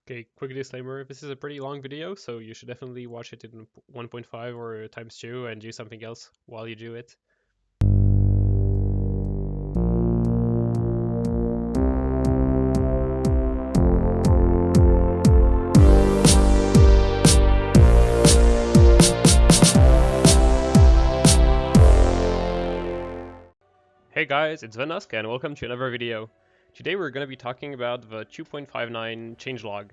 Okay, quick disclaimer, this is a pretty long video, so you should definitely watch it in 1.5 or times 2 and do something else while you do it. Hey guys, it's The-Nusk and welcome to another video. Today we're going to be talking about the 2.59 changelog.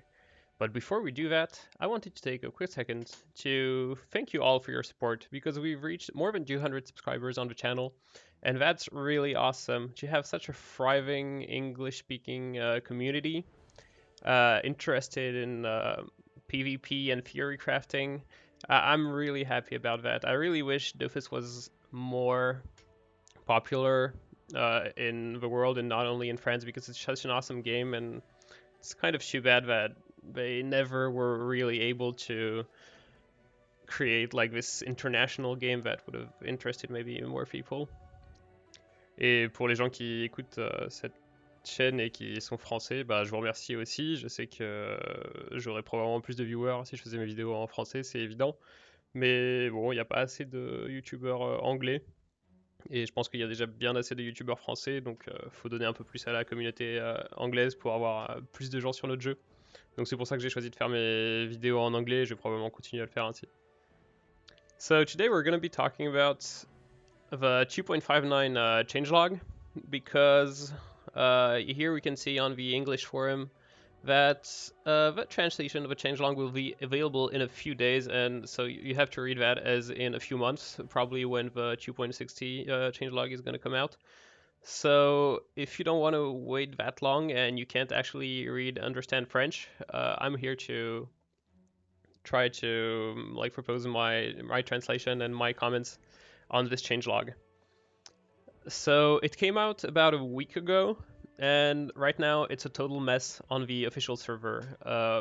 But before we do that, I wanted to take a quick second to thank you all for your support because we've reached more than 200 subscribers on the channel, and that's really awesome to have such a thriving English-speaking community interested in PvP and theory crafting. I'm really happy about that. I really wish Dofus was more popular in the world and not only in France because it's such an awesome game, and it's kind of too bad that they never were really able to create like this international game that would have interested maybe more people. Et pour les gens qui écoutent cette chaîne et qui sont français, bah, je vous remercie aussi. Je sais que j'aurais probablement plus de viewers si je faisais mes vidéos en français, c'est évident. Mais bon, il n'y a pas assez de youtubeurs anglais. Et je pense qu'il y a déjà bien assez de youtubeurs français, donc faut donner un peu plus à la communauté anglaise pour avoir plus de gens sur notre jeu. Donc c'est pour ça que j'ai choisi de faire mes vidéos en anglais, je vais probablement continuer à le faire ainsi. So today we're going to be talking about the 2.59 changelog, because here we can see on the English forum that the translation of a changelog will be available in a few days, and so you have to read that as in a few months, probably when the 2.60 changelog is going to come out. So if you don't want to wait that long and you can't actually understand French, I'm here to try to like propose my translation and my comments on this changelog. So it came out about a week ago, and right now it's a total mess on the official server.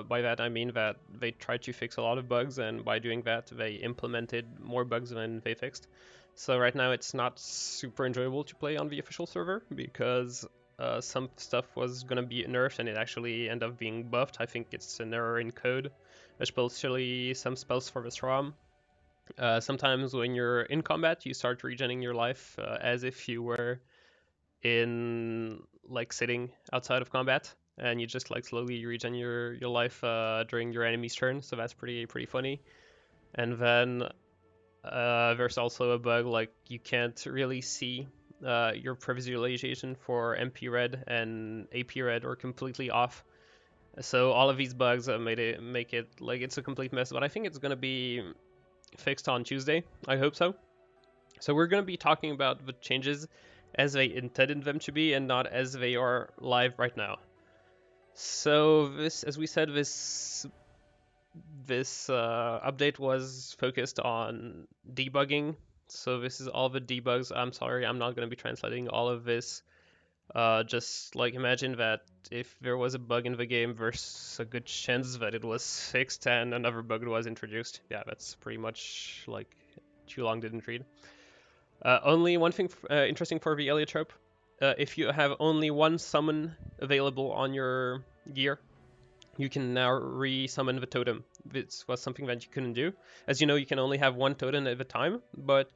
By that I mean that they tried to fix a lot of bugs, and by doing that they implemented more bugs than they fixed. So right now it's not super enjoyable to play on the official server because some stuff was gonna be nerfed and it actually ended up being buffed. I think it's an error in code, especially some spells for the Sram. Sometimes when you're in combat, you start regenerating your life as if you were in like sitting outside of combat, and you just like slowly regen your life during your enemy's turn. So that's pretty funny. And then there's also a bug like you can't really see your previsualization for MP red and AP red are completely off. So all of these bugs make it like it's a complete mess. But I think it's gonna be fixed on Tuesday. I hope so. So we're going to be talking about the changes as they intended them to be and not as they are live right now. So this, as we said, this update was focused on debugging. So this is all the debugs. I'm sorry, I'm not going to be translating all of this. Just like imagine that if there was a bug in the game, there's a good chance that it was fixed and another bug was introduced. Yeah, that's pretty much like too long didn't read. Only one thing interesting for the Heliotrope. If you have only one summon available on your gear, you can now re-summon the totem. This was something that you couldn't do. As you know, you can only have one totem at a time, but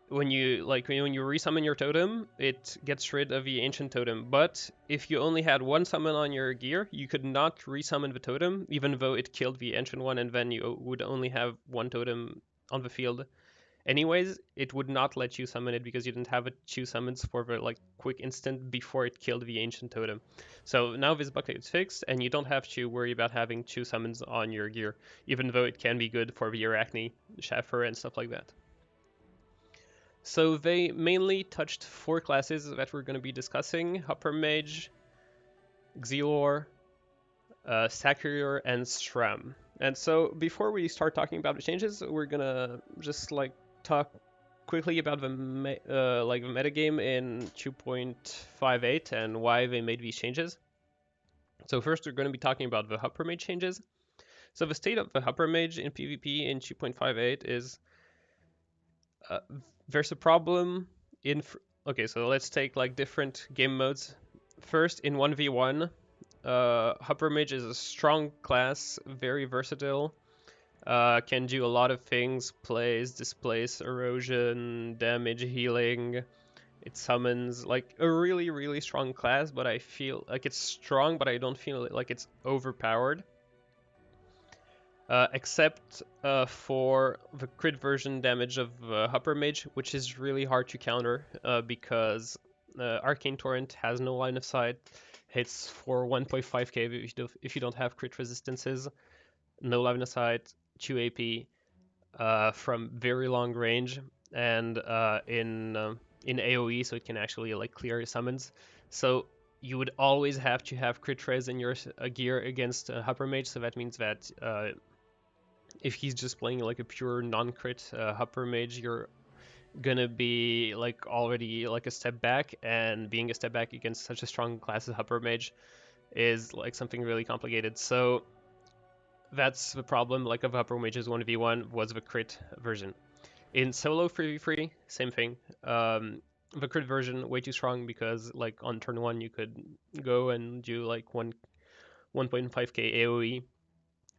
when you resummon your totem, it gets rid of the ancient totem. But if you only had one summon on your gear, you could not resummon the totem, even though it killed the ancient one, and then you would only have one totem on the field. Anyways, it would not let you summon it because you didn't have two summons for the like quick instant before it killed the ancient totem. So now this bug is fixed, and you don't have to worry about having two summons on your gear, even though it can be good for the Arachne, Schaffer, and stuff like that. So they mainly touched four classes that we're going to be discussing: Huppermage, Xelor, Sacrier, and Sram. And so before we start talking about the changes, we're gonna just like talk quickly about the metagame in 2.58 and why they made these changes. So first, we're going to be talking about the Huppermage changes. So the state of the Huppermage in PvP in 2.58 is there's a problem in. Okay, so let's take like different game modes. First, in 1v1, Huppermage is a strong class, very versatile. Can do a lot of things: plays, displace, erosion, damage, healing. It summons, like, a really, really strong class, but I feel like it's strong, but I don't feel like it's overpowered. Except for the crit version damage of Huppermage, which is really hard to counter because Arcane Torrent has no line of sight, hits for 1.5k if you don't have crit resistances, no line of sight, 2 AP from very long range, and in AoE, so it can actually like clear summons. So you would always have to have crit res in your gear against Huppermage, so that means that if he's just playing like a pure non-crit Huppermage, you're gonna be like already like a step back, and being a step back against such a strong class as Huppermage is like something really complicated. So that's the problem like of Huppermage's 1v1 was the crit version. In solo 3v3, same thing. The crit version way too strong because like on turn 1 you could go and do like 1.5k AoE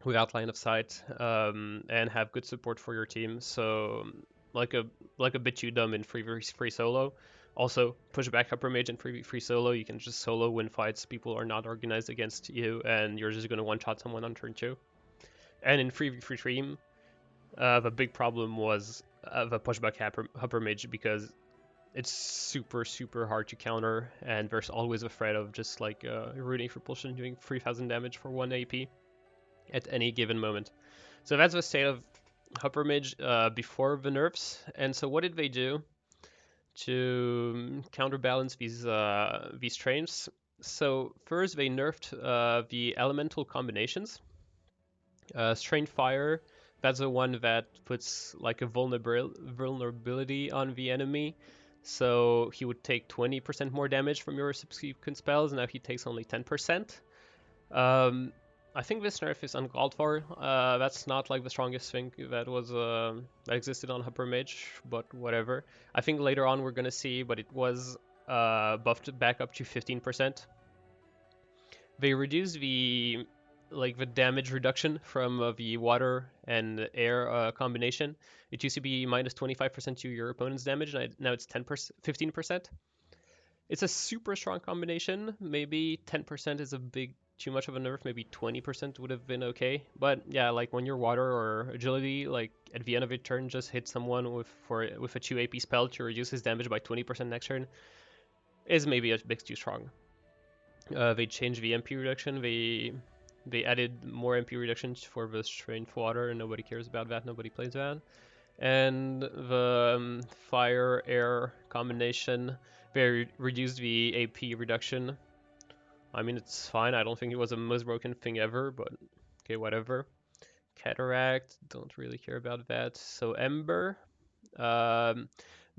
without line of sight, and have good support for your team. So like a bit too dumb in free solo. Also, push back Huppermage in free solo. You can just solo win fights. People are not organized against you, and you're just gonna one-shot someone on turn 2. And in free team, the big problem was the pushback Huppermage because it's super hard to counter, and there's always a threat of just like rooting repulsion doing 3000 damage for 1 AP at any given moment. So that's the state of Huppermage before the nerfs. And so what did they do to counterbalance these trains? So first they nerfed the elemental combinations. Strain Fire, that's the one that puts like a vulnerability on the enemy. So he would take 20% more damage from your subsequent spells. Now he takes only 10%. I think this nerf is uncalled for. That's not like the strongest thing that existed on Huppermage, but whatever. I think later on we're gonna see, but it was buffed back up to 15%. They reduced the damage reduction from the water and air combination. It used to be minus 25% to your opponent's damage, and now it's 15%. It's a super strong combination. Maybe 10% is too much of a nerf. Maybe 20% would have been okay. But yeah, like when you're water or agility, like at the end of a turn, just hit someone with a 2 AP spell to reduce his damage by 20% next turn is maybe a bit too strong. They changed the MP reduction. They added more MP reductions for the strength water, and nobody cares about that. Nobody plays that. And the fire air combination, they reduced the AP reduction. I mean, it's fine. I don't think it was the most broken thing ever, but okay, whatever. Cataract, don't really care about that. So Ember,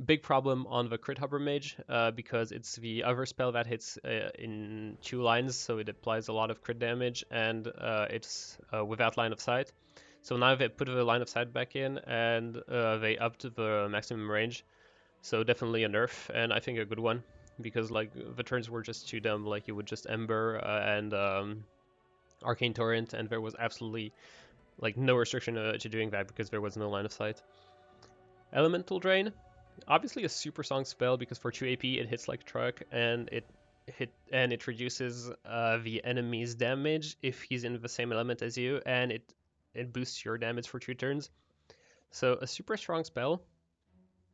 big problem on the crit Huppermage because it's the other spell that hits in 2 lines, so it applies a lot of crit damage, and it's without line of sight. So now they put the line of sight back in, and they upped the maximum range. So definitely a nerf, and I think a good one, because like the turns were just too dumb. Like you would just Ember and Arcane Torrent, and there was absolutely like no restriction to doing that because there was no line of sight. Elemental Drain, obviously a super strong spell because for 2 AP it hits like a truck, and it reduces the enemy's damage if he's in the same element as you, and it boosts your damage for 2 turns. So a super strong spell.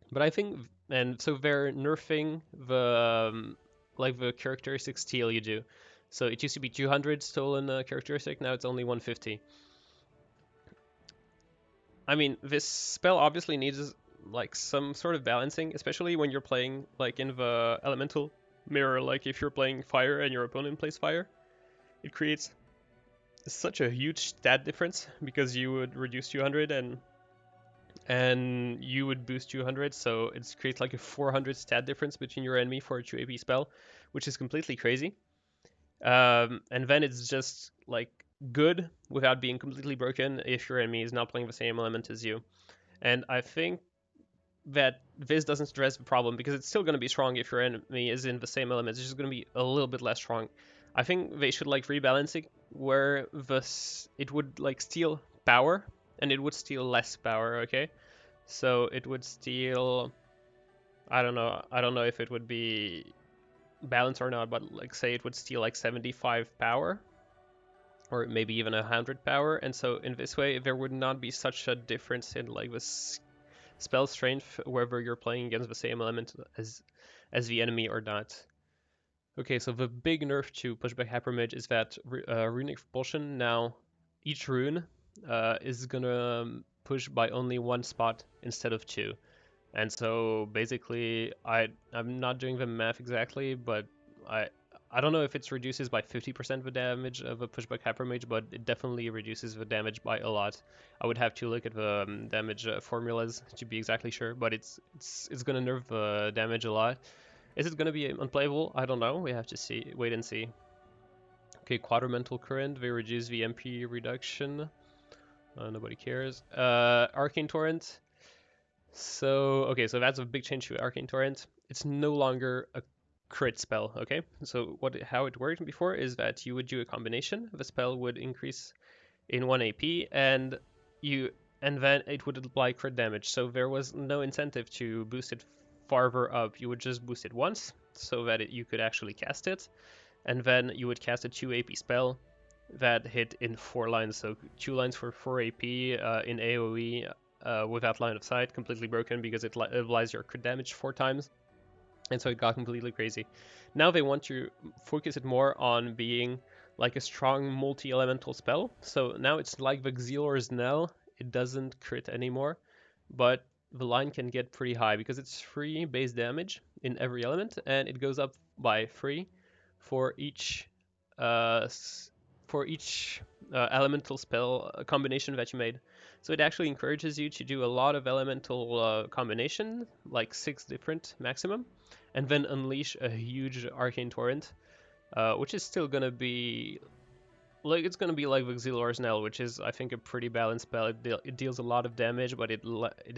But I think, and so they're nerfing the the characteristic steal you do. So it used to be 200 stolen characteristic, now it's only 150. I mean, this spell obviously needs like some sort of balancing, especially when you're playing like in the elemental mirror. Like if you're playing fire and your opponent plays fire, it creates such a huge stat difference because you would reduce 200 and you would boost 200, so it creates like a 400 stat difference between your enemy for a 2 AP spell, which is completely crazy. And then it's just like good without being completely broken if your enemy is not playing the same element as you. And I think that this doesn't address the problem because it's still going to be strong if your enemy is in the same element. It's just going to be a little bit less strong. I think they should like rebalance it where it would like steal power and it would steal less power, okay? So it would steal, I don't know. I don't know if it would be balanced or not, but like say it would steal like 75 power or maybe even 100 power, and so in this way there would not be such a difference in like this spell strength whether you're playing against the same element as the enemy or not. Okay, so the big nerf to pushback Huppermage is that runic propulsion now each rune is gonna push by only one spot instead of two. And so basically, I'm not doing the math exactly, but I I don't know if it reduces by 50% the damage of a pushback Hypermage, but it definitely reduces the damage by a lot. I would have to look at the damage formulas to be exactly sure, but it's gonna nerf the damage a lot. Is it gonna be unplayable? I don't know. We have to see, wait and see. Okay, Quadrumental Current. They reduce the MP reduction. Nobody cares. Arcane Torrent. So, okay, so that's a big change to Arcane Torrent. It's no longer a crit spell, okay? So how it worked before is that you would do a combination. The spell would increase in 1 AP and then it would apply crit damage. So there was no incentive to boost it farther up. You would just boost it once so that you could actually cast it. And then you would cast a 2 AP spell that hit in 4 lines. So 2 lines for 4 AP in AoE without line of sight, completely broken because it applies your crit damage 4 times. And so it got completely crazy. Now they want to focus it more on being like a strong multi-elemental spell. So now it's like the Xelor's Knell. It doesn't crit anymore, but the line can get pretty high because it's 3 base damage in every element, and it goes up by 3 for each uh, elemental spell combination that you made. So it actually encourages you to do a lot of elemental combinations, like 6 different maximum, and then unleash a huge arcane torrent, which is still gonna be like it's gonna be like the Xelor's Knell, which is I think a pretty balanced spell. It deals a lot of damage, but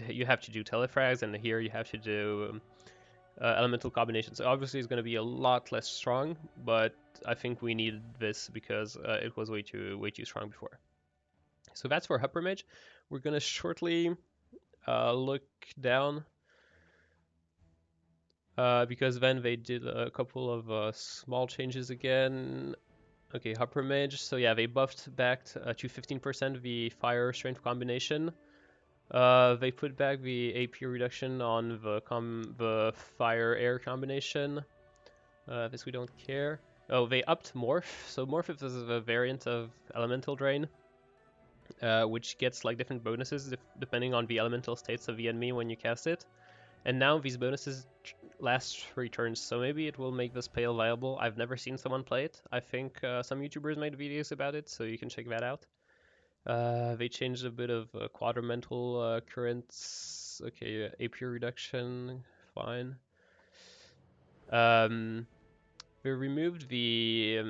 you have to do telefrags, and here you have to do elemental combinations. So obviously it's gonna be a lot less strong, but I think we needed this because it was way too strong before. So that's for Huppermage. We're gonna shortly look down because then they did a couple of small changes again. Okay, Huppermage. So yeah, they buffed back to 15% the fire strength combination. They put back the AP reduction on the fire air combination. This we don't care. Oh, they upped Morph. So Morph is a variant of Elemental Drain, which gets like different bonuses depending on the elemental states of the enemy when you cast it. And now these bonuses last 3 turns, so maybe it will make this pale viable. I've never seen someone play it. I think some YouTubers made videos about it, so you can check that out. They changed a bit of quadrumental currents. Okay, AP reduction, fine. They removed the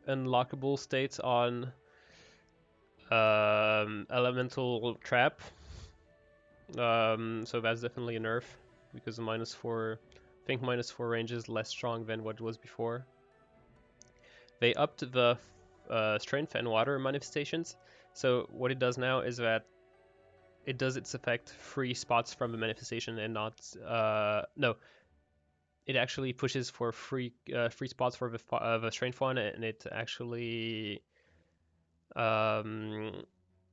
unlockable states on elemental trap. So that's definitely a nerf because the -4, I think -4 range is less strong than what it was before. They upped the strength and water manifestations. So what it does now is that it does its effect 3 spots from the manifestation and not no. It actually pushes for 3 spots for the strength one, and it actually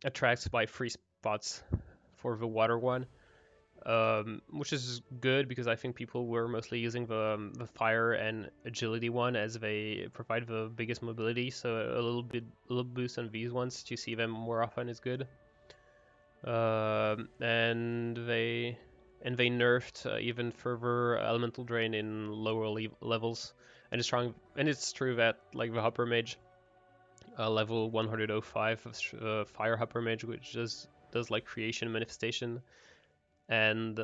attracts by 3 spots for the water one, which is good because I think people were mostly using the fire and agility one as they provide the biggest mobility. So a little boost on these ones to see them more often is good. And they nerfed even further elemental drain in lower levels, and it's true that like the Huppermage level 105 of fire Huppermage, which does like creation manifestation, and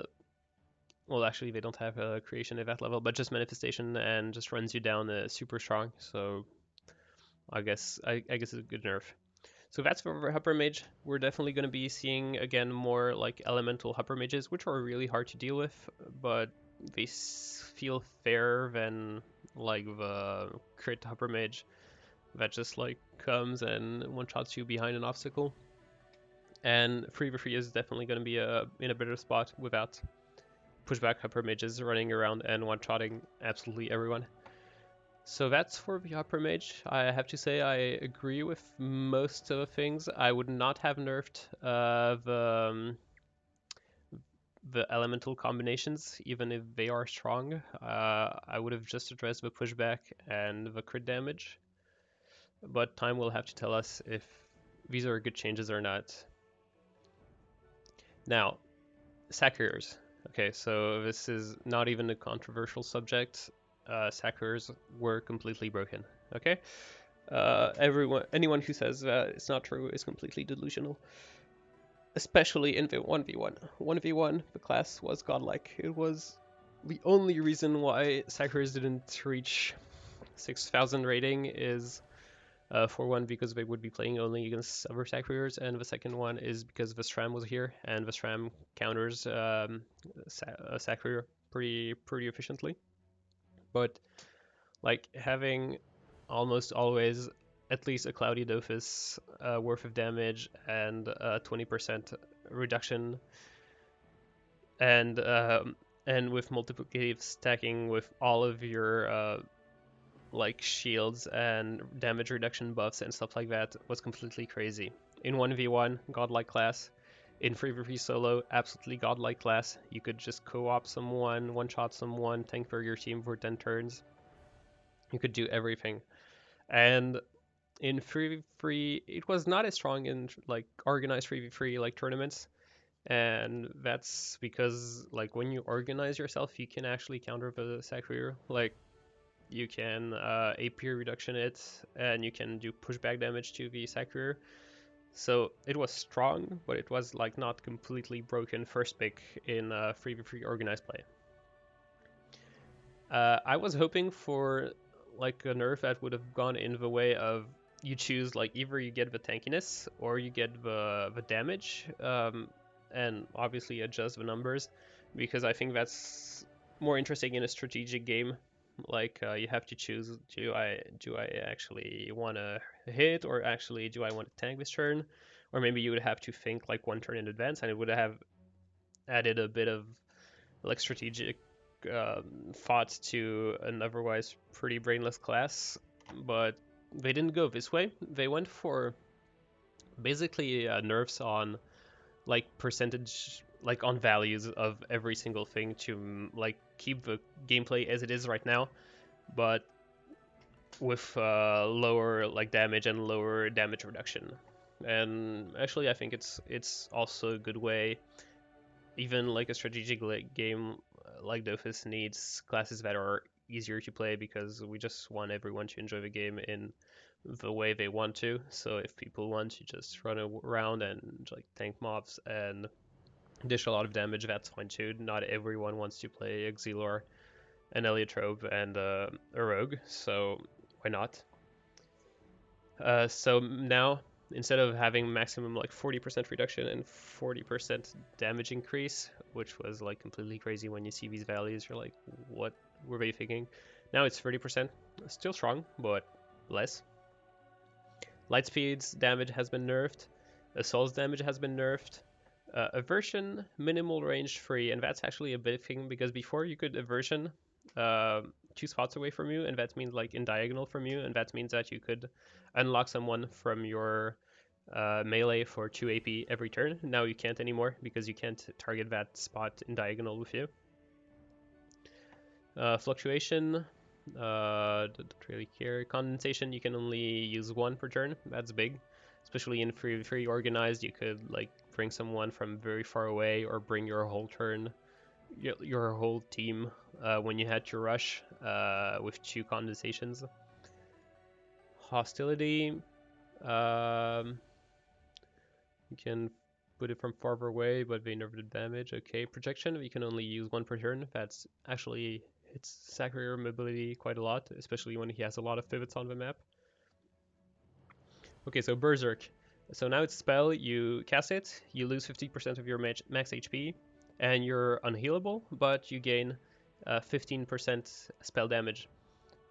well actually they don't have a creation at that level, but just manifestation and just runs you down super strong. So I guess it's a good nerf. So that's for Huppermage. We're definitely going to be seeing again more like elemental Huppermages, which are really hard to deal with, but they feel fairer than like the crit Huppermage that just like comes and one-shots you behind an obstacle. And 3v3 is definitely going to be in a better spot without pushback Huppermages running around and one-shotting absolutely everyone. So that's for the Huppermage. I have to say I agree with most of the things. I would not have nerfed the elemental combinations, even if they are strong. I would have just addressed the pushback and the crit damage. But time will have to tell us if these are good changes or not. Now, Sacriers. Okay, so this is not even a controversial subject. Sacriers were completely broken. Okay, anyone who says that it's not true is completely delusional. Especially in the 1v1. 1v1, the class was godlike. It was the only reason why Sacriers didn't reach 6,000 rating is for one, because they would be playing only against other Sacriers, and the second one is because the Sram was here, and the Sram counters Sacrier pretty efficiently. But like having almost always at least a cloudy Dofus worth of damage and 20% reduction, and with multiplicative stacking with all of your like shields and damage reduction buffs and stuff like that was completely crazy. In 1v1, godlike class. In 3v3 solo, absolutely godlike class. You could just co-op someone, one-shot someone, tank for your team for 10 turns. You could do everything. And in 3v3, it was not as strong in like organized 3v3 like tournaments. And that's because like when you organize yourself, you can actually counter the Sacrier. Like you can AP reduction it, and you can do pushback damage to the Sacrier. So it was strong, but it was like not completely broken first pick in 3v3 organized play. I was hoping for like a nerf that would have gone in the way of you choose like either you get the tankiness or you get the damage, and obviously adjust the numbers, because I think that's more interesting in a strategic game. Like you have to choose, do I actually want to hit, or actually do I want to tank this turn? Or maybe you would have to think like one turn in advance, and it would have added a bit of like strategic thought to an otherwise pretty brainless class. But they didn't go this way. They went for basically nerfs on like percentage, like on values of every single thing to like keep the gameplay as it is right now, but with lower like damage and lower damage reduction. And actually I think it's also a good way. Even like a strategic game like Dofus needs classes that are easier to play, because we just want everyone to enjoy the game in the way they want to. So if people want to just run around and like tank mobs and dish a lot of damage, that's fine too. Not everyone wants to play Xelor, an Heliotrope, and a Rogue, so why not? So now, instead of having maximum like 40% reduction and 40% damage increase, which was like completely crazy when you see these values, you're like, what were they thinking? Now it's 30%, still strong, but less. Lightspeed's damage has been nerfed. Assault's damage has been nerfed. Aversion, minimal range free, and that's actually a big thing, because before you could aversion 2 spots away from you, and that means like in diagonal from you, and that means that you could unlock someone from your melee for 2 AP every turn. Now you can't anymore, because you can't target that spot in diagonal with you. Fluctuation, don't really care. Condensation, you can only use 1 per turn. That's big, especially in 3v3 organized. You could like bring someone from very far away, or bring your whole turn, your whole team when you had to rush with 2 condensations. Hostility, you can put it from farther away, but they never did damage. Okay, projection, you can only use 1 per turn. That's actually hits Sacrier mobility quite a lot, especially when he has a lot of pivots on the map. Okay, so Berserk. So now it's spell, you cast it, you lose 50% of your max HP, and you're unhealable, but you gain 15% spell damage.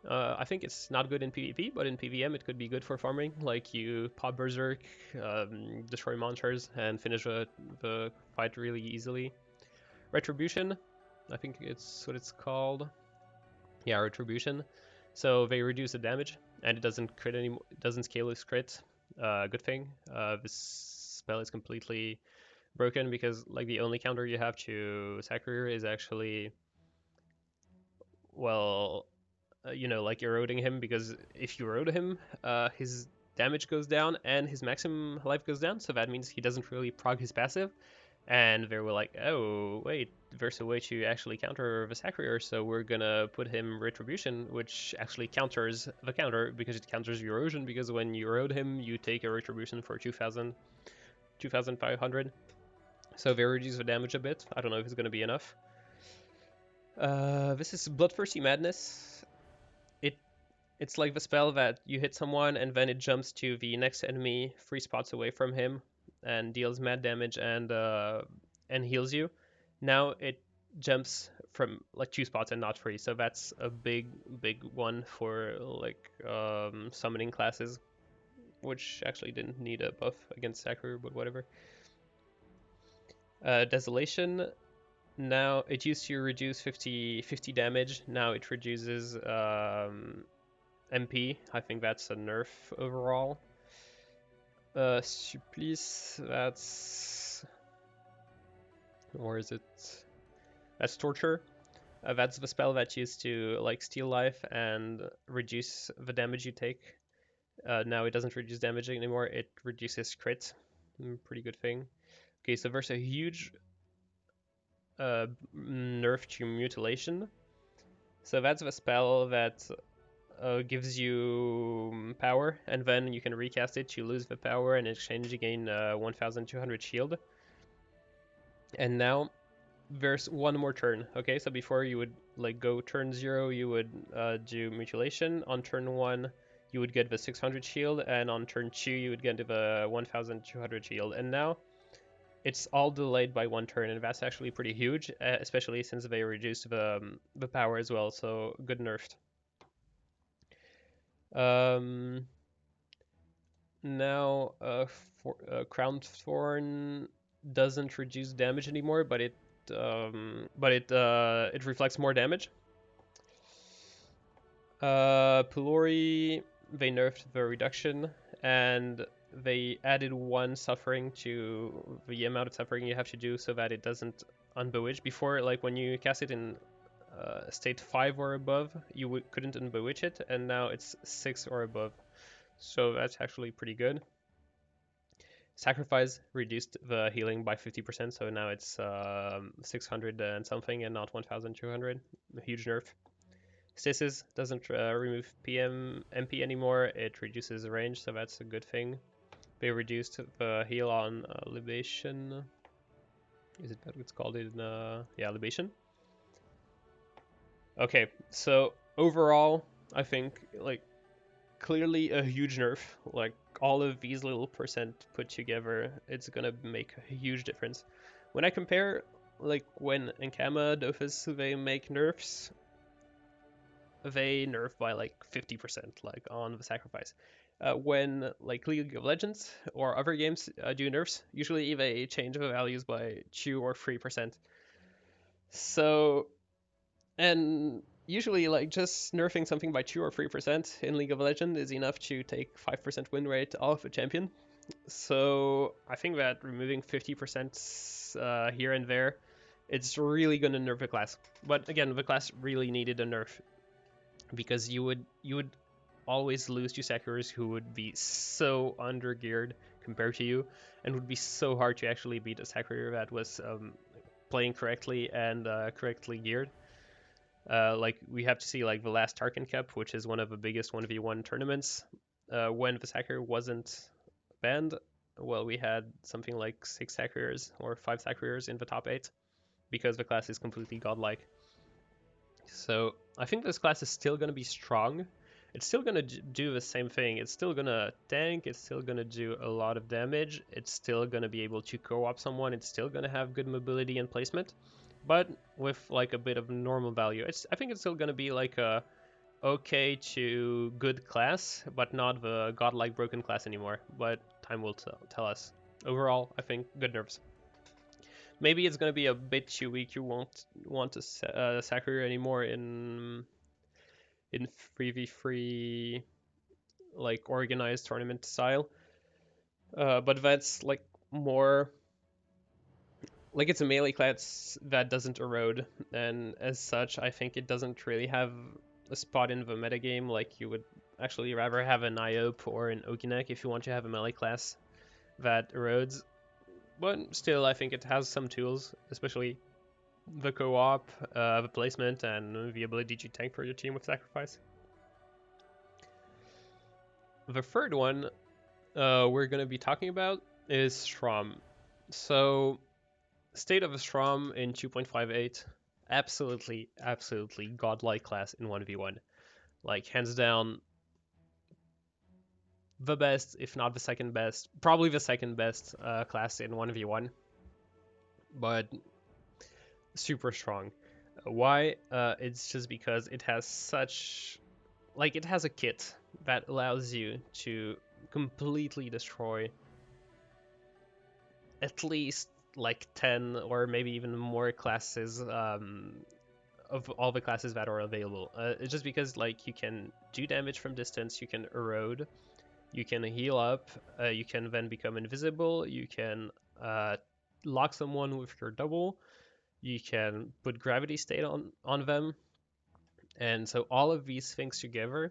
I think it's not good in PvP, but in PvM it could be good for farming. Like you pop Berserk, destroy monsters, and finish the fight really easily. Retribution, I think it's what it's called. Yeah, Retribution. So they reduce the damage, and it doesn't crit anymore. It doesn't scale with crit. Good thing. This spell is completely broken because like the only counter you have to Sacrier is actually, well, you know, like eroding him, because if you erode him, his damage goes down and his maximum life goes down, so that means he doesn't really prog his passive. And they were like, oh, wait, there's a way to actually counter the Sacrier, so we're gonna put him Retribution, which actually counters the counter, because it counters erosion, because when you erode him, you take a Retribution for 2,000, 2,500. So they reduce the damage a bit. I don't know if it's gonna be enough. This is Bloodthirsty Madness. It's like the spell that you hit someone and then it jumps to the next enemy 3 spots away from him and deals mad damage and heals you. Now it jumps from like 2 spots and not 3, so that's a big one for like summoning classes, which actually didn't need a buff against Sacrier, but whatever. Desolation. Now it used to reduce 50 damage. Now it reduces MP. I think that's a nerf overall. Supplice, that's... Or is it... That's Torture. That's the spell that's used to like steal life and reduce the damage you take. Now it doesn't reduce damage anymore, it reduces crit. Pretty good thing. Okay, so there's a huge nerf to Mutilation. So that's the spell that gives you power, and then you can recast it to lose the power, and in exchange you gain 1200 shield. And now there's one more turn. Okay, so before you would like go turn 0, you would do Mutilation. On turn 1 you would get the 600 shield, and on turn 2 you would get the 1200 shield. And now it's all delayed by 1 turn, and that's actually pretty huge, especially since they reduced the power as well, so good nerfed. Now, Crown Thorn doesn't reduce damage anymore, but it reflects more damage. Pylori, they nerfed the reduction, and they added 1 suffering to the amount of suffering you have to do so that it doesn't unbewitch. Before, like when you cast it in state 5 or above, you couldn't unbewitch it, and now it's 6 or above. So that's actually pretty good. Sacrifice reduced the healing by 50%, so now it's 600 and something and not 1200. A huge nerf. Stasis doesn't remove MP anymore, it reduces the range, so that's a good thing. They reduced the heal on Libation. Is it that it's called in yeah, Libation? Okay, so overall, I think like clearly a huge nerf. Like all of these little percent put together, it's gonna make a huge difference. When I compare like when Ankama, Dofus, they make nerfs, they nerf by like 50%, like on the Sacrifice. When like League of Legends or other games do nerfs, usually they change the values by 2 or 3%. So, and usually like just nerfing something by 2 or 3% in League of Legends is enough to take 5% win rate off a champion. So I think that removing 50% here and there, it's really gonna nerf the class. But again, the class really needed a nerf, because you would always lose to Sacriers who would be so undergeared compared to you, and would be so hard to actually beat a Sacrier that was playing correctly and correctly geared. Like we have to see like the last Tarkin Cup, which is one of the biggest 1v1 tournaments, when the Sacrier wasn't banned. Well, we had something like 6 Sacriers or 5 Sacriers in the top 8, because the class is completely godlike. So I think this class is still going to be strong. It's still going to do the same thing. It's still going to tank. It's still going to do a lot of damage. It's still going to be able to co-op someone. It's still going to have good mobility and placement, but with like a bit of normal value. I think it's still going to be like a okay to good class, but not the godlike broken class anymore. But time will tell us. Overall, I think good nerfs. Maybe it's gonna be a bit too weak. You won't want to Sacrier anymore in 3v3 like organized tournament style. But that's like more like it's a melee class that doesn't erode, and as such, I think it doesn't really have a spot in the metagame. Like you would actually rather have an IOP or an Oginek if you want to have a melee class that erodes. But still, I think it has some tools, especially the co-op, the placement, and the ability to tank for your team with sacrifice. The third one we're going to be talking about is Sram. So State of Sram in 2.58, absolutely godlike class in 1v1. Like, hands down, the best, if not the second best, probably the second best class in 1v1. But super strong. Why? It's just because it has such... Like, it has a kit that allows you to completely destroy at least like 10 or maybe even more classes of all the classes that are available. It's just because like you can do damage from distance, you can erode, you can heal up, you can then become invisible, you can lock someone with your double, you can put gravity state on them, and so all of these things together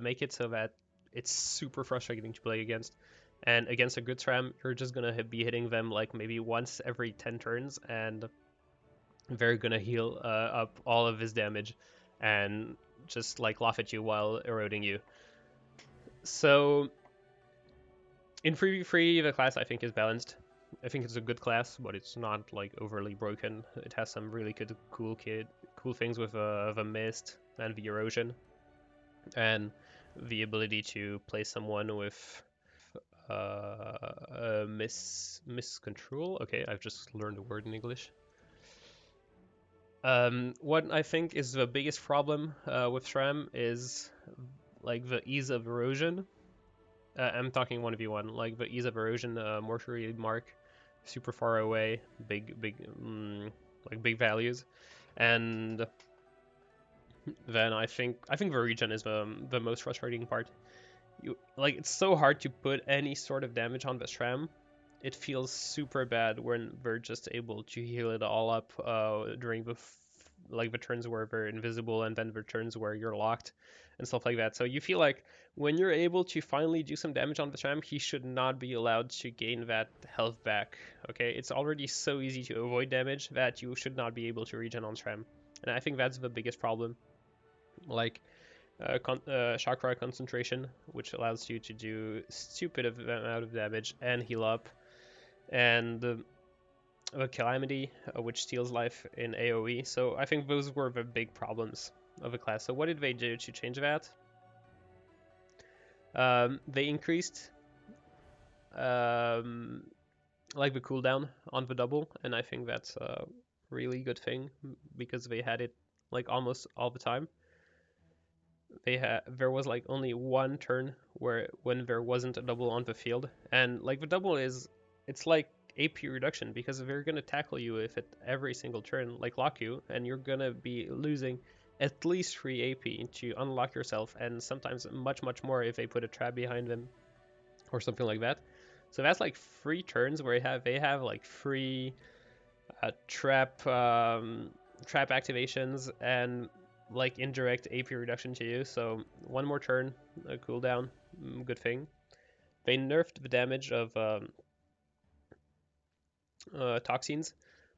make it so that it's super frustrating to play against. And against a good Sram, you're just gonna be hitting them like maybe once every 10 turns, and they're gonna heal up all of his damage and just like laugh at you while eroding you. So in 3v3, the class I think is balanced. I think it's a good class, but it's not like overly broken. It has some really good, cool things with the mist and the erosion, and the ability to play someone with miscontrol. Okay, I've just learned a word in English. What I think is the biggest problem with Sram is like the ease of erosion. I'm talking 1v1, like the ease of erosion, mortuary mark, super far away, big like big values, and then I think the regen is the most frustrating part. Like, it's so hard to put any sort of damage on the Sram. It feels super bad when we're just able to heal it all up during the turns where they're invisible, and then the turns where you're locked and stuff like that. So you feel like when you're able to finally do some damage on the Sram, he should not be allowed to gain that health back. Okay, it's already so easy to avoid damage that you should not be able to regen on Sram, and I think that's the biggest problem. Like, chakra concentration, which allows you to do stupid amount of damage and heal up, and the calamity, which steals life in AoE. So I think those were the big problems of the class. So what did they do to change that? They increased like the cooldown on the double, and I think that's a really good thing because they had it like almost all the time. There was like only one turn when there wasn't a double on the field, and like the double it's like AP reduction, because they're gonna tackle you if at every single turn, like lock you, and you're gonna be losing at least 3 AP to unlock yourself, and sometimes much more if they put a trap behind them or something like that. So that's like 3 turns where they have like 3 trap activations and like indirect AP reduction to you. So one more turn, a cooldown, good thing. They nerfed the damage of toxins,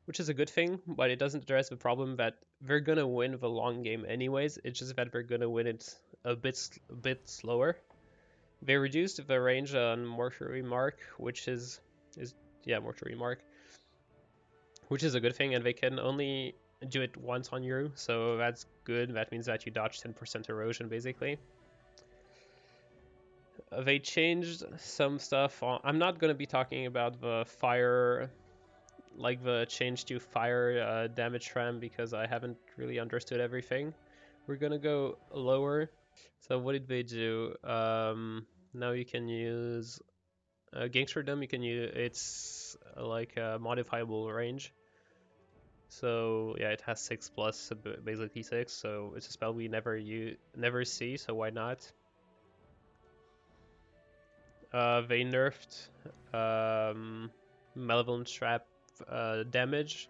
which is a good thing, but it doesn't address the problem that they're gonna win the long game anyways. It's just that they're gonna win it a bit slower. They reduced the range on mortuary mark, which is mortuary mark, which is a good thing, and they can only do it once on you, so that's good. That means that you dodge 10% erosion basically. They changed some stuff. I'm not going to be talking about the fire, like the change to fire damage Sram, because I haven't really understood everything. We're gonna go lower. So what did they do? Now you can use Gangsterdom. You can use it's like a modifiable range. So yeah, it has 6 plus, so basically 6. So it's a spell we never see. So why not? They nerfed Malevolent Trap damage.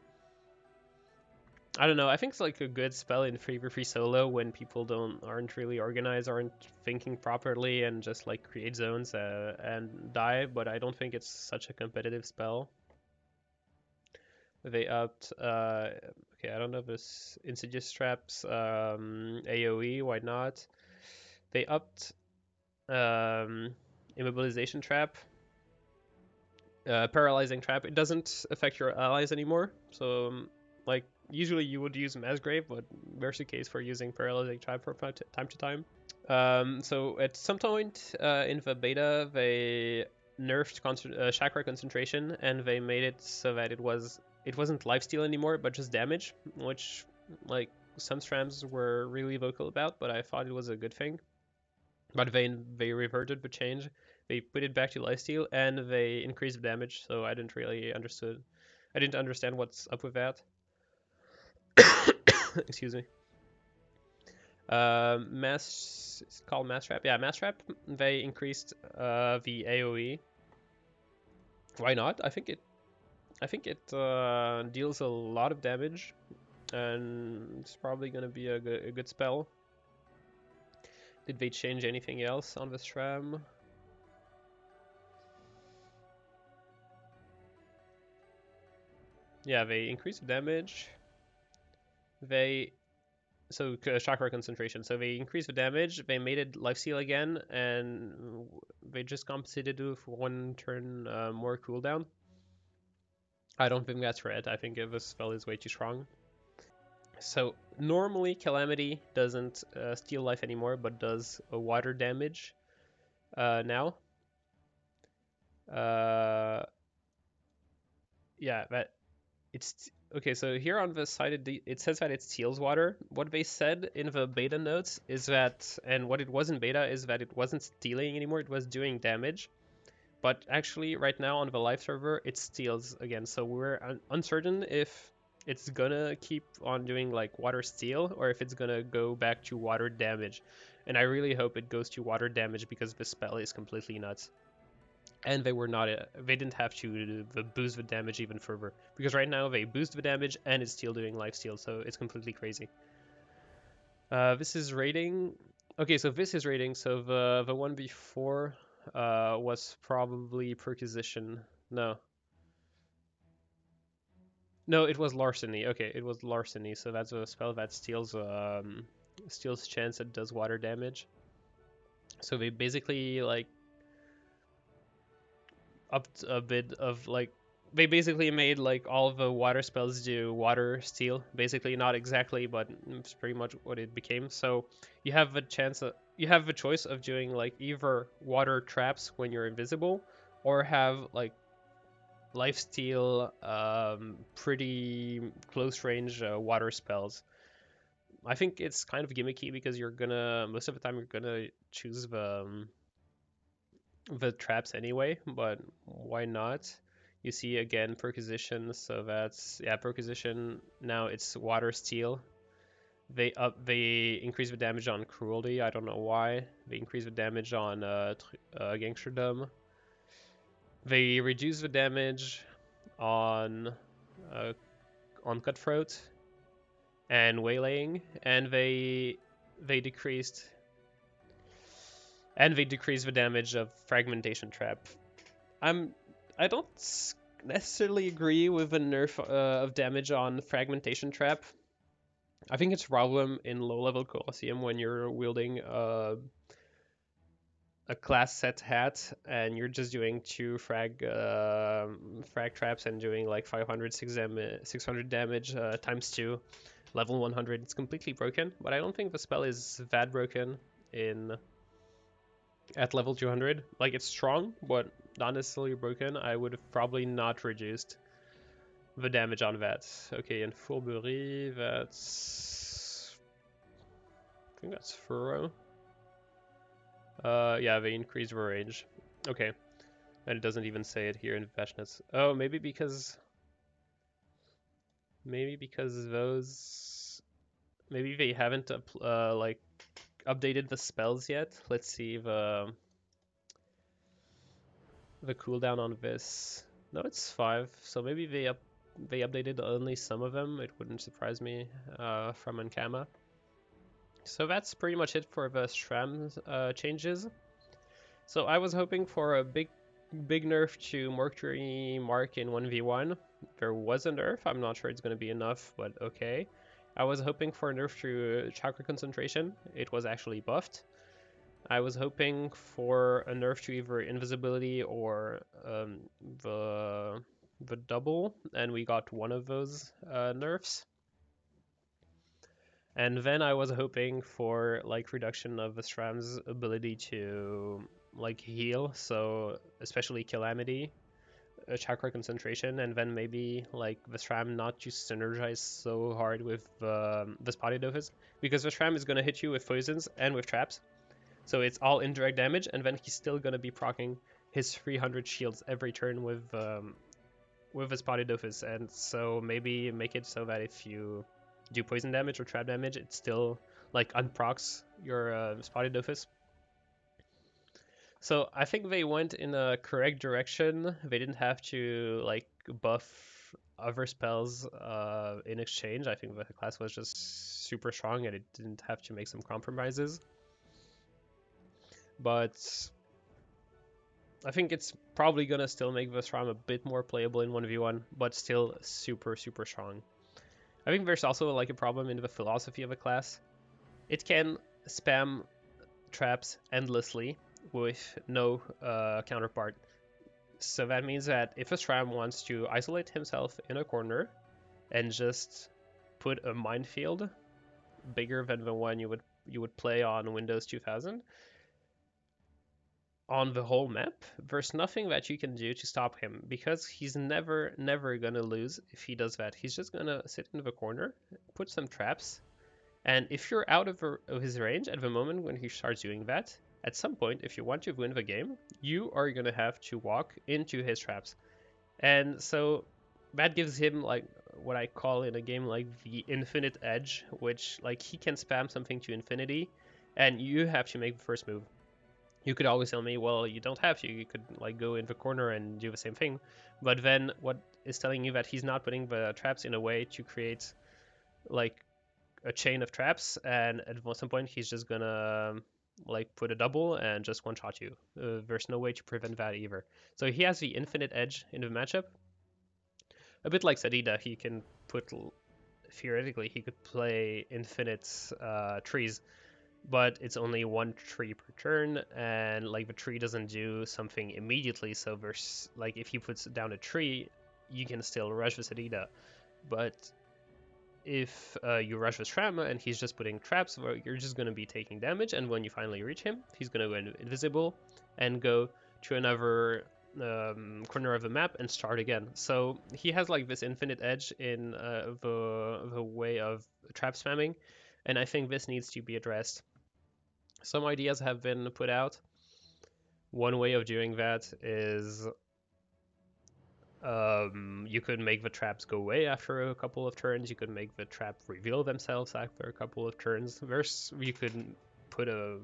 I don't know. I think it's like a good spell in free solo when people aren't really organized, aren't thinking properly, and just like create zones and die. But I don't think it's such a competitive spell. They upped. Okay, I don't know if this Insidious Traps AOE. Why not? They upped Immobilization Trap. Paralyzing Trap. It doesn't affect your allies anymore. So, like, usually you would use Massgrave, but there's a case for using Paralyzing Trap from time to time. So at some point in the beta, they nerfed chakra concentration, and they made it so that it wasn't lifesteal anymore, but just damage, which like some Strams were really vocal about, but I thought it was a good thing. But they reverted the change. They put it back to lifesteal, and they increased the damage. So I didn't really understood. I didn't understand what's up with that. Excuse me. It's called Mass Trap. Yeah, Mass Trap. They increased the AOE. Why not? I think it deals a lot of damage, and it's probably gonna be a good spell. Did they change anything else on the Sram? Yeah, they increased the damage. Chakra concentration. So they increased the damage. They made it lifesteal again, and they just compensated with 1 turn more cooldown. I don't think that's right. I think this spell is way too strong. So normally Calamity doesn't steal life anymore, but does a water damage now. Yeah, that it's okay. So here on the side, it says that it steals water. What they said in the beta notes is that, and what it was in beta is that it wasn't stealing anymore. It was doing damage. But actually, right now on the live server, it steals again. So we're uncertain if it's gonna keep on doing like water steal or if it's gonna go back to water damage. And I really hope it goes to water damage because the spell is completely nuts. And they didn't have to boost the damage even further. Because right now they boost the damage and it's still doing life steal, so it's completely crazy. This is rating. Okay, so this is rating. So the one before was probably perquisition. No. No, it was larceny. Okay, it was larceny. So that's a spell that steals chance that does water damage. So they basically like upped a bit of like they basically made like all of the water spells do water steal. Basically, not exactly, but it's pretty much what it became. So you have the choice of doing like either water traps when you're invisible, or have like lifesteal, pretty close range water spells. I think it's kind of gimmicky because most of the time you're gonna choose the traps anyway, but why not? You see again perquisition, so that's yeah perquisition. Now it's water steal. They increase the damage on cruelty. I don't know why. They increase the damage on gangsterdom. They reduce the damage on uh, cutthroat and waylaying, and they decreased they decrease the damage of fragmentation trap. I don't necessarily agree with the nerf of damage on fragmentation trap. I think it's a problem in low level Colosseum when you're wielding a class set hat and you're just doing 2 frag traps and doing like 600 damage times 2 level 100. It's completely broken, but I don't think the spell is that broken in at level 200. Like, it's strong, but not necessarily broken. I would have probably not reduced the damage on that. Okay, and Fourberie, that's think that's furrow. Yeah, they increase the range. Okay. And it doesn't even say it here in Vashnas. Oh, maybe because those, maybe they haven't like updated the spells yet. Let's see the cooldown on this. No, it's 5. So maybe they updated only some of them. It wouldn't surprise me from Ankama. So that's pretty much it for the Sram changes. So I was hoping for a big nerf to Mercury Mark in 1v1. There was a nerf. I'm not sure it's going to be enough, but okay. I was hoping for a nerf to Chakra Concentration. It was actually buffed. I was hoping for a nerf to either Invisibility or the double, and we got one of those nerfs. And then I was hoping for like reduction of the Sram's ability to like heal, so especially Calamity, Chakra Concentration, and then maybe like the Sram not to synergize so hard with the Spotted Dofus, because the Sram is gonna hit you with poisons and with traps, so it's all indirect damage, and then he's still gonna be proccing his 300 shields every turn with a Spotted Dofus, and so maybe make it so that if you do poison damage or trap damage, it still like unprocs your Spotted Dofus. So I think they went in a correct direction. They didn't have to like buff other spells in exchange. I think the class was just super strong and it didn't have to make some compromises. But I think it's probably gonna still make the Sram a bit more playable in 1v1, but still super strong. I think there's also like a problem in the philosophy of a class. It can spam traps endlessly with no counterpart. So that means that if a Sram wants to isolate himself in a corner and just put a minefield bigger than the one you would play on Windows 2000 on the whole map, there's nothing that you can do to stop him, because he's never gonna lose if he does that. He's just gonna sit in the corner, put some traps, and if you're out of his range at the moment when he starts doing that, at some point, if you want to win the game, you are gonna have to walk into his traps. And so that gives him like what I call in a game like the infinite edge, which like he can spam something to infinity and you have to make the first move. You could always tell me, well, you don't have to. You could like go in the corner and do the same thing. But then what is telling you that he's not putting the traps in a way to create like a chain of traps, and at some point he's just gonna like put a double and just one shot you. There's no way to prevent that either. So he has the infinite edge in the matchup. A bit like Sadida, he can put, theoretically, he could play infinite trees, but it's only one tree per turn, and like the tree doesn't do something immediately. So there's like if he puts down a tree, you can still rush the Sadida, but if you rush with Sram and he's just putting traps, well, you're just going to be taking damage, and when you finally reach him, he's going to go invisible and go to another corner of the map and start again. So he has like this infinite edge in the way of trap spamming, and I think this needs to be addressed. Some ideas have been put out. One way of doing that is you could make the traps go away after a couple of turns. You could make the trap reveal themselves after a couple of turns. You could put a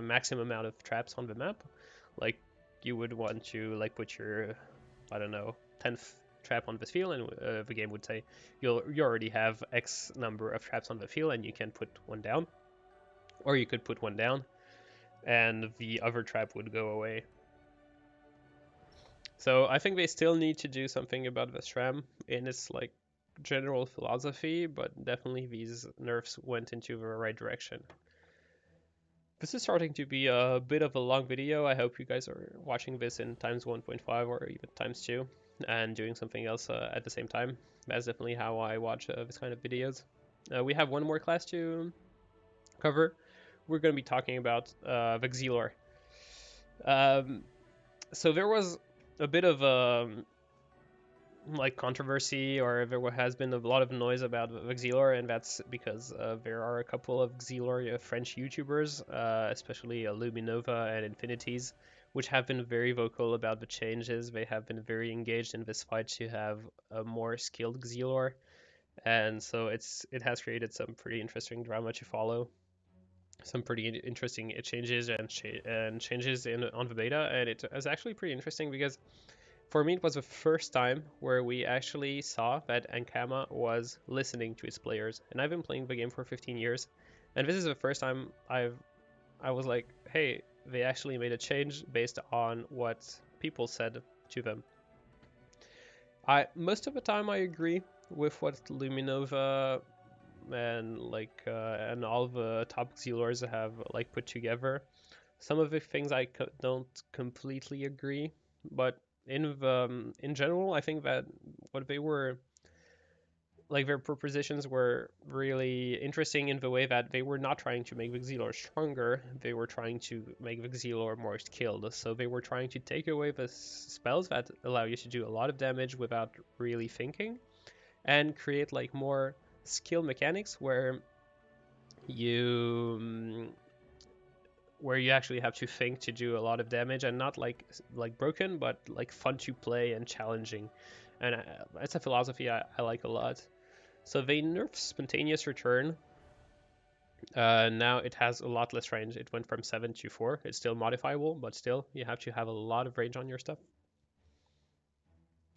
maximum amount of traps on the map. Like you would want to like put your, I don't know, 10th trap on the field, and the game would say you already have X number of traps on the field and you can put one down. Or you could put one down and the other trap would go away. So I think they still need to do something about the Sram in its like general philosophy, but definitely these nerfs went into the right direction. This is starting to be a bit of a long video. I hope you guys are watching this in times 1.5 or even times 2 and doing something else at the same time. That's definitely how I watch this kind of videos. We have one more class to cover. We're going to be talking about the Xelor. So there was a bit of like controversy, or there has been a lot of noise about Xelor, and that's because there are a couple of Xelor French YouTubers, especially Luminova and Infinities, which have been very vocal about the changes. They have been very engaged in this fight to have a more skilled Xelor, and so it has created some pretty interesting drama to follow. Some pretty interesting changes and changes in on the beta, and it was actually pretty interesting because for me, it was the first time where we actually saw that Ankama was listening to its players. And I've been playing the game for 15 years, and this is the first time I was like, hey, they actually made a change based on what people said to them. Most of the time I agree with what Luminova and all the top Xelors have like put together. Some of the things I don't completely agree, but in general, I think that what they were like their propositions were really interesting in the way that they were not trying to make the Xelor stronger, they were trying to make the Xelor more skilled. So they were trying to take away the spells that allow you to do a lot of damage without really thinking, and create like more skill mechanics you where you actually have to think to do a lot of damage, and not like broken, but like fun to play and challenging. And it's a philosophy I like a lot. So they nerfed spontaneous return. Now it has a lot less range. It went from 7 to 4. It's still modifiable, but still you have to have a lot of range on your stuff.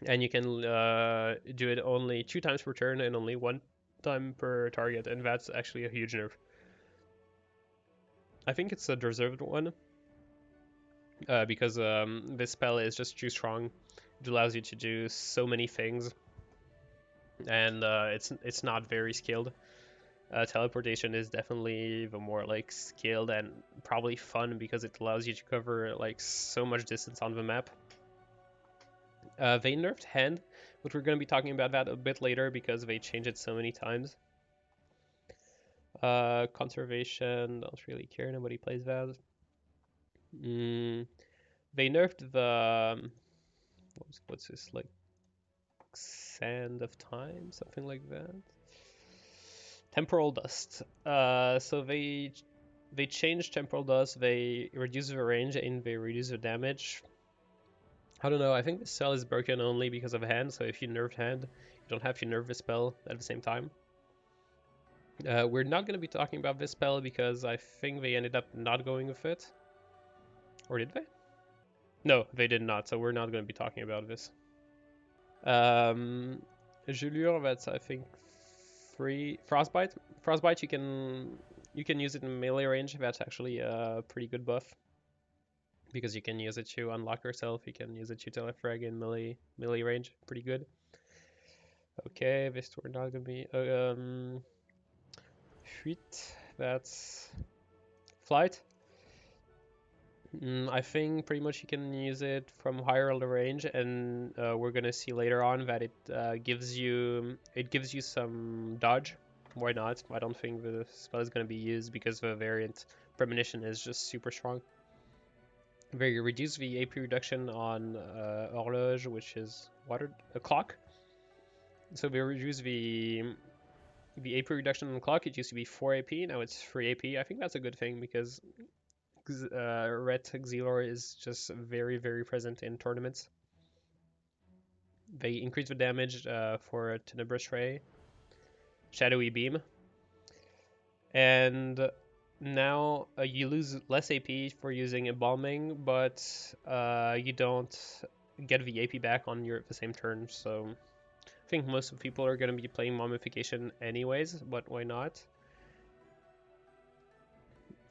And you can do it only 2 times per turn and only 1 time per target, and that's actually a huge nerf. I think it's a deserved one, because this spell is just too strong. It allows you to do so many things, and it's not very skilled. Teleportation is definitely the more like skilled and probably fun because it allows you to cover like so much distance on the map. They nerfed hand, but we're going to be talking about that a bit later because they changed it so many times. Conservation, don't really care, nobody plays that. They nerfed the what's this, like sand of time, something like that. Temporal dust. So they changed temporal dust. They reduce the range and they reduce the damage. I don't know. I think the spell is broken only because of hand. So if you nerf hand, you don't have to nerf the spell at the same time. We're not going to be talking about this spell because I think they ended up not going with it. Or did they? No, they did not. So we're not going to be talking about this. Xelor, that's I think 3 frostbite. Frostbite, you can use it in melee range. That's actually a pretty good buff because you can use it to unlock yourself. You can use it to telefrag in melee range. Pretty good. Okay, this we're not gonna be Fuite. That's flight. I think pretty much you can use it from higher range, and we're gonna see later on that it gives you some dodge. Why not? I don't think the spell is gonna be used because the variant premonition is just super strong. They reduce the AP reduction on horloge, which is a clock. So they reduce the AP reduction on the clock. It used to be 4 AP, now it's 3 AP. I think that's a good thing because Red Xelor is just very, very present in tournaments. They increase the damage for Tenebrous Ray, Shadowy Beam, and now you lose less AP for using Embalming, but you don't get the AP back on the same turn. So I think most of the people are going to be playing Mummification anyways, but why not?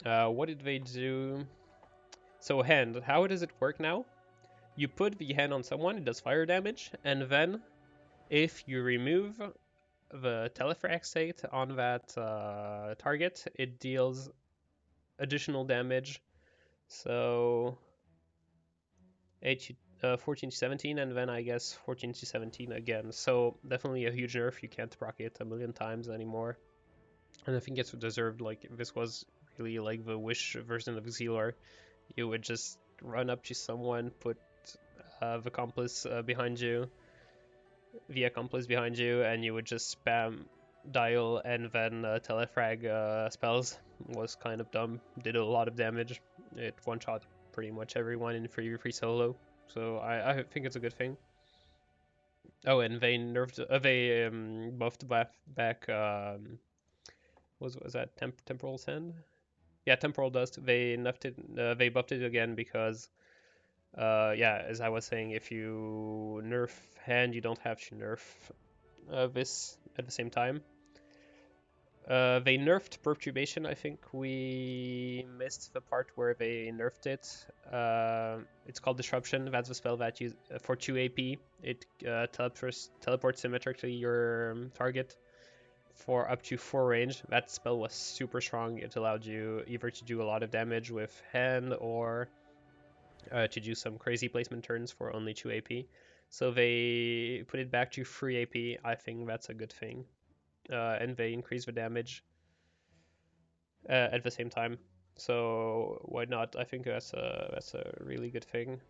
What did they do? So hand, how does it work now? You put the hand on someone, it does fire damage, and then if you remove the telefrag state on that target, it deals additional damage. So 14 to 17, and then I guess 14 to 17 again. So definitely a huge nerf. You can't proc it a million times anymore. And I think it's deserved. Like, if this was really like the Wish version of Xelor, you would just run up to someone, put the accomplice behind you, the accomplice behind you, and you would just spam dial and then telefrag spells. Was kind of dumb. Did a lot of damage. It one-shot pretty much everyone in free solo. So I think it's a good thing. Oh, and they nerfed, they buffed back was that temporal sand? Yeah, temporal dust. They buffed it again because yeah, as I was saying, if you nerf hand, you don't have to nerf this at the same time. They nerfed perturbation. I think we missed the part where they nerfed it. It's called disruption. That's the spell that you for 2 AP. It teleports symmetrically your target for up to 4 range. That spell was super strong. It allowed you either to do a lot of damage with hand or to do some crazy placement turns for only 2 AP. So they put it back to 3 AP. I think that's a good thing. And they increase the damage at the same time. So why not? I think that's a really good thing.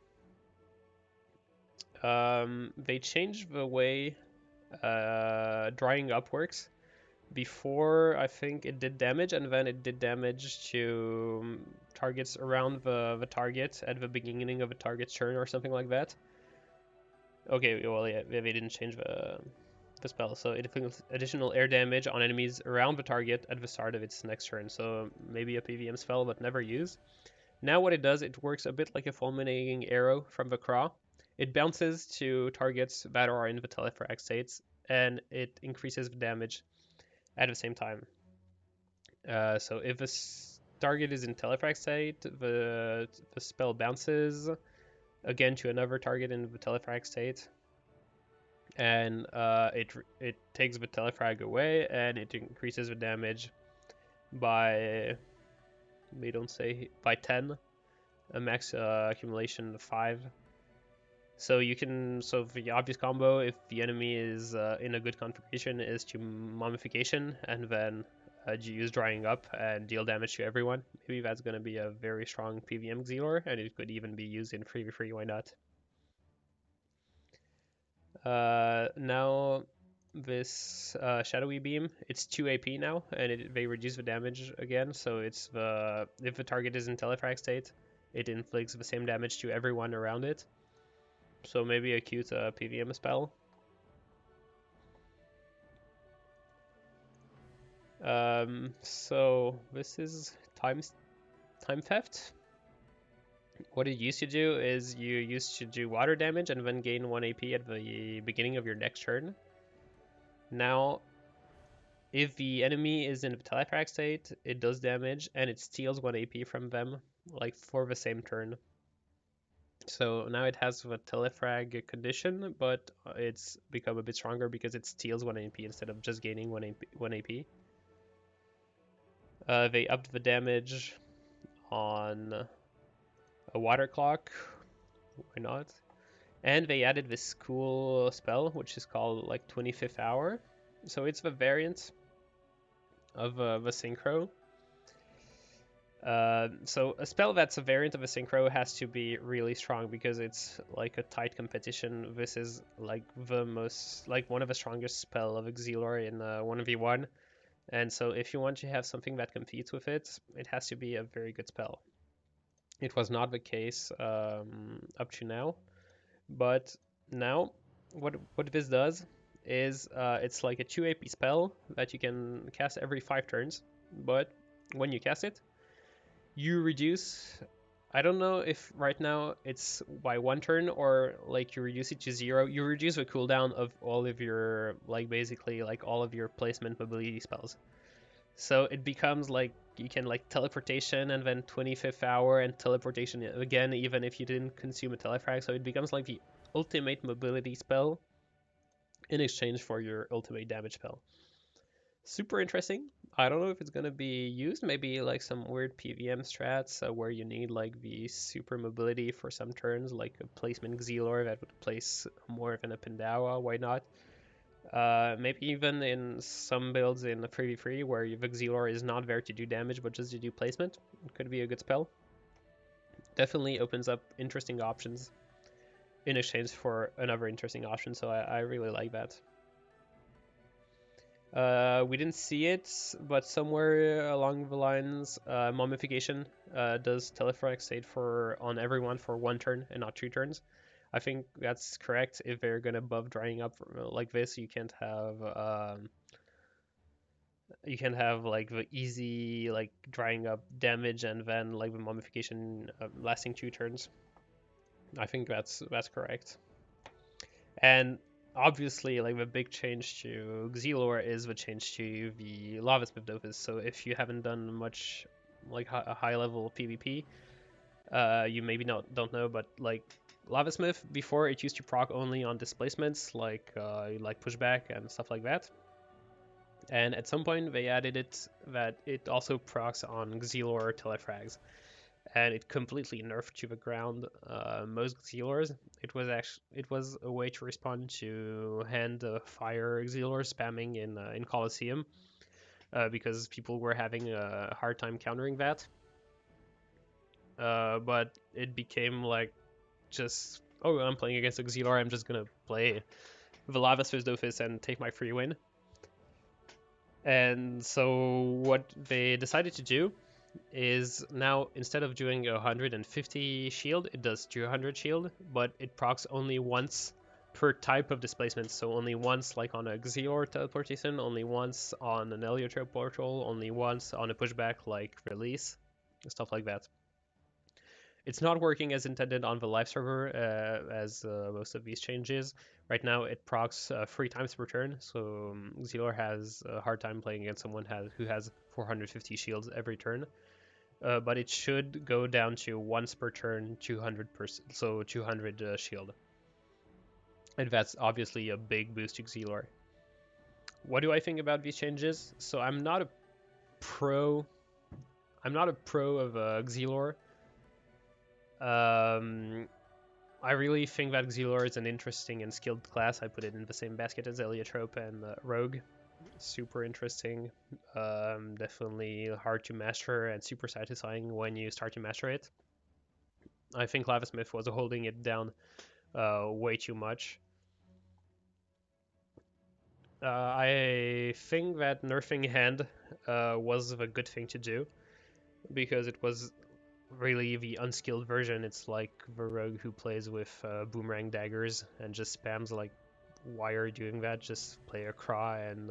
They changed the way drying up works. Before, I think it did damage, and then it did damage to targets around the target at the beginning of a target's turn or something like that. Okay, well, yeah, they didn't change the spell, so it inflicts additional air damage on enemies around the target at the start of its next turn, so maybe a PVM spell, but never used. Now what it does, it works a bit like a fulminating arrow from the Craw. It bounces to targets that are in the telefrag states, and it increases the damage at the same time. So if a target is in telefrag state, the spell bounces again to another target in the telefrag state, and it takes the telefrag away, and it increases the damage by, we don't say, by 10, a max accumulation of 5. So you can, so the obvious combo, if the enemy is in a good configuration, is to mummification and then use drying up and deal damage to everyone. Maybe that's going to be a very strong PVM Xelor, and it could even be used in 3v3, why not? Now this shadowy beam, it's 2 AP now, and they reduce the damage again. So it's if the target is in telefrag state, it inflicts the same damage to everyone around it. So maybe a cute PVM spell. So this is time theft. What it used to do is you used to do water damage and then gain 1 AP at the beginning of your next turn. Now, if the enemy is in a telefrag state, it does damage and it steals 1 AP from them, like for the same turn. So now it has a telefrag condition, but it's become a bit stronger because it steals 1 AP instead of just gaining 1 AP. They upped the damage on a water clock. Why not? And they added this cool spell, which is called like 25th Hour. So it's the variant of the Synchro. So a spell that's a variant of a Synchro has to be really strong because it's like a tight competition. This is like the most, like one of the strongest spell of Xelor in 1v1. And so if you want to have something that competes with it, it has to be a very good spell. It was not the case up to now, but now what this does is it's like a 2 AP spell that you can cast every 5 turns, but when you cast it, you reduce, I don't know if right now it's by 1 turn or like you reduce it to 0. You reduce the cooldown of all of your, like basically like all of your placement mobility spells. So it becomes like you can like teleportation and then 25th hour and teleportation again, even if you didn't consume a telefrag. So it becomes like the ultimate mobility spell in exchange for your ultimate damage spell. Super interesting. I don't know if it's gonna be used. Maybe like some weird PVM strats where you need like the super mobility for some turns, like a placement Xelor that would place more of an Apendawa. Why not? Maybe even in some builds in the 3v3 where the Xelor is not there to do damage but just to do placement. It could be a good spell. Definitely opens up interesting options. in exchange for another interesting option, so I really like that. We didn't see it, but somewhere along the lines, mummification does telephonic state on everyone for 1 turn and not 2 turns. I think that's correct. If they're gonna buff drying up like this, you can't have like the easy like drying up damage and then like the mummification lasting 2 turns. I think that's correct. And obviously, like the big change to Xelor is the change to the Lavasmith Dofus. So if you haven't done much like a high level PvP, you maybe don't know, but like Lavasmith before it used to proc only on displacements like pushback and stuff like that. And at some point they added it that it also procs on Xelor telefrags, and it completely nerfed to the ground most Xelors. It was a way to respond to hand fire Xelor spamming in Colosseum because people were having a hard time countering that. But it became like just, oh, I'm playing against a Xelor, I'm just gonna play the Lavasmith Dofus and take my free win. And so what they decided to do is now instead of doing 150 shield, it does 200 shield, but it procs only once per type of displacement. So only once like on a Xelor teleportation, only once on an Heliotrope portal, only once on a pushback like release, stuff like that. It's not working as intended on the live server as most of these changes. Right now it procs 3 times per turn, so Xelor has a hard time playing against someone who has 450 shields every turn. But it should go down to once per turn, 200%, so 200 shield. And that's obviously a big boost to Xelor. What do I think about these changes? So I'm not a pro of Xelor. I really think that Xelor is an interesting and skilled class. I put it in the same basket as Heliotrope and Rogue. Super interesting. Definitely hard to master and super satisfying when you start to master it. I think Lavasmith was holding it down way too much. I think that nerfing hand was a good thing to do because it was really the unskilled version. It's like the rogue who plays with boomerang daggers and just spams like, why are you doing that? Just play a craw and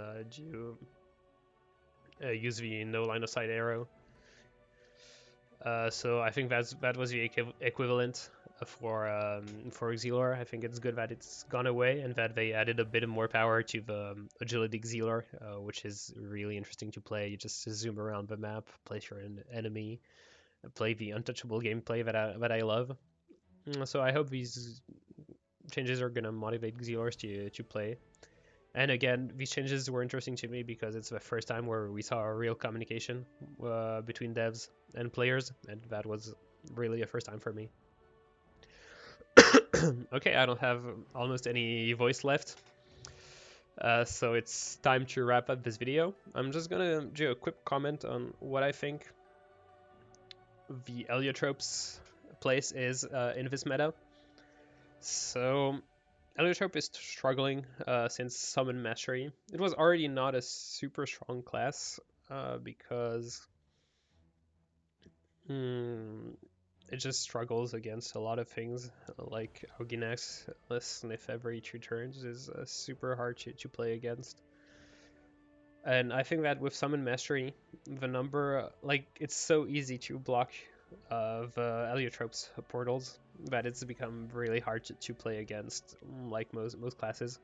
use the no line of sight arrow. So I think that was the equivalent for Xelor. I think it's good that it's gone away and that they added a bit more power to the agility Xelor, which is really interesting to play. You just zoom around the map, place your enemy, play the untouchable gameplay that I love. So I hope these changes are gonna motivate Xelors to play. And again, these changes were interesting to me because it's the first time where we saw a real communication between devs and players, and that was really a first time for me. Okay, I don't have almost any voice left, so it's time to wrap up this video. I'm just gonna do a quick comment on what I think the Heliotrope's place is in this meta. So Heliotrope is struggling since Summon Mastery. It was already not a super strong class because it just struggles against a lot of things. Like Auginex, sniff every 2 turns is super hard to play against. And I think that with Summon Mastery, the number, like, it's so easy to block the Heliotrope's portals that it's become really hard to play against, like most classes,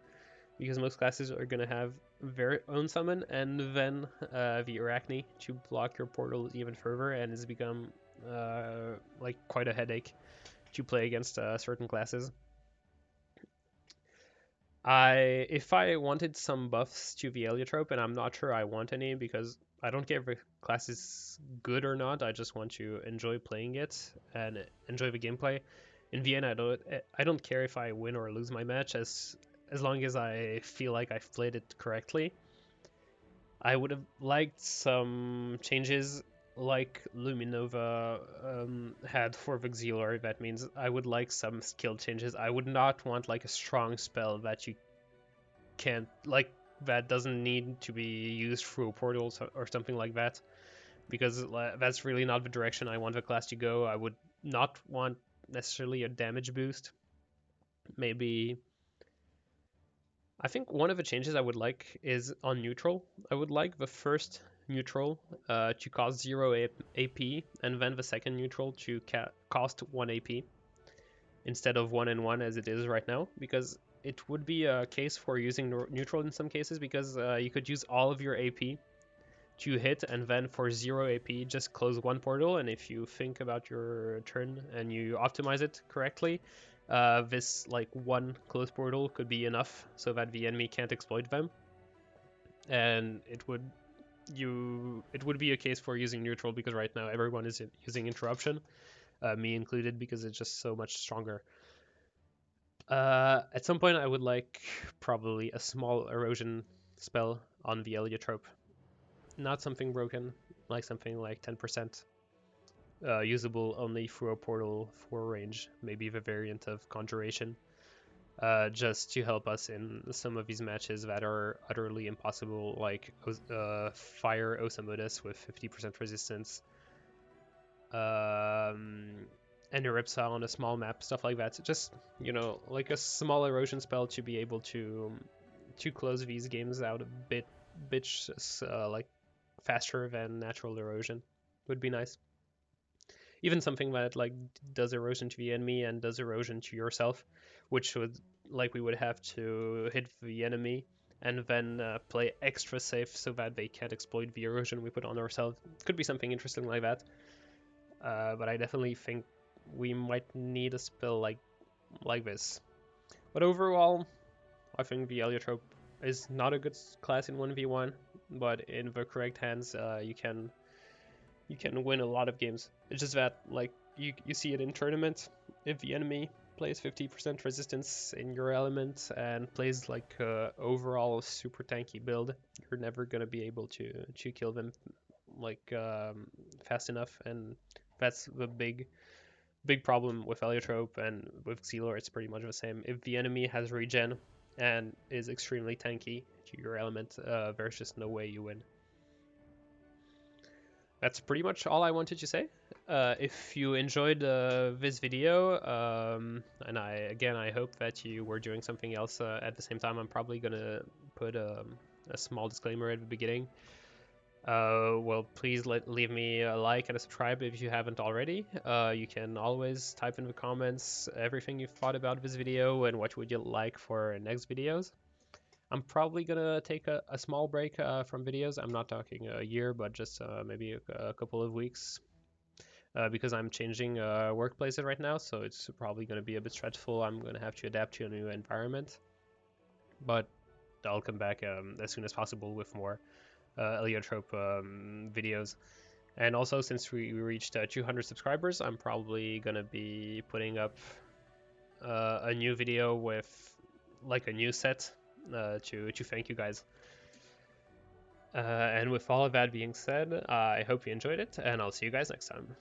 because most classes are going to have their own summon and then the Arachne to block your portal even further, and it's become like quite a headache to play against certain classes. If I wanted some buffs to the Heliotrope, and I'm not sure I want any because I don't care if the class is good or not, I just want to enjoy playing it and enjoy the gameplay. In the end, I don't care if I win or lose my match as long as I feel like I've played it correctly. I would have liked some changes like Luminova had for the Xelor. That means I would like some skill changes. I would not want like a strong spell that you can't like that doesn't need to be used through portals or something like that, because that's really not the direction I want the class to go. I would not want necessarily a damage boost. Maybe I think one of the changes I would like is on neutral. I would like the first neutral to cost 0 AP, and then the second neutral to cost 1 AP instead of 1 and 1 as it is right now, because it would be a case for using neutral in some cases, because you could use all of your AP to hit, and then for 0 AP just close one portal, and if you think about your turn and you optimize it correctly, this like one close portal could be enough so that the enemy can't exploit them, and it would be a case for using neutral, because right now everyone is using interruption, me included, because it's just so much stronger. At some point I would like probably a small erosion spell on the Heliotrope. Not something broken, like something like 10%. Usable only through a portal for range, maybe the variant of Conjuration, just to help us in some of these matches that are utterly impossible, like Fire Osamotus with 50% resistance, and a Ripsaw on a small map, stuff like that. Just, you know, like a small erosion spell to be able to close these games out a bit like faster than natural erosion would be nice. Even something that like does erosion to the enemy and does erosion to yourself, which would like we would have to hit the enemy and then play extra safe so that they can't exploit the erosion we put on ourselves. Could be something interesting like that. But I definitely think we might need a spell like this. But overall, I think the Heliotrope is not a good class in 1v1, but in the correct hands, you can win a lot of games. It's just that like you see it in tournaments, if the enemy plays 50% resistance in your element and plays like overall super tanky build, you're never gonna be able to kill them like fast enough, and that's the big problem with Heliotrope, and with Xelor it's pretty much the same. If the enemy has regen and is extremely tanky to your element, there's just no way you win. That's pretty much all I wanted to say. If you enjoyed this video, and I hope that you were doing something else at the same time, I'm probably gonna put a small disclaimer at the beginning. Well, please leave me a like and a subscribe if you haven't already. You can always type in the comments everything you've thought about this video and what would you like for next videos. I'm probably gonna take a small break from videos. I'm not talking a year, but just maybe a couple of weeks, because I'm changing workplaces right now, so it's probably gonna be a bit stressful. I'm gonna have to adapt to a new environment, but I'll come back as soon as possible with more Heliotrope videos. And also, since we reached 200 subscribers, I'm probably gonna be putting up a new video with like a new set to thank you guys. And with all of that being said, I hope you enjoyed it, and I'll see you guys next time.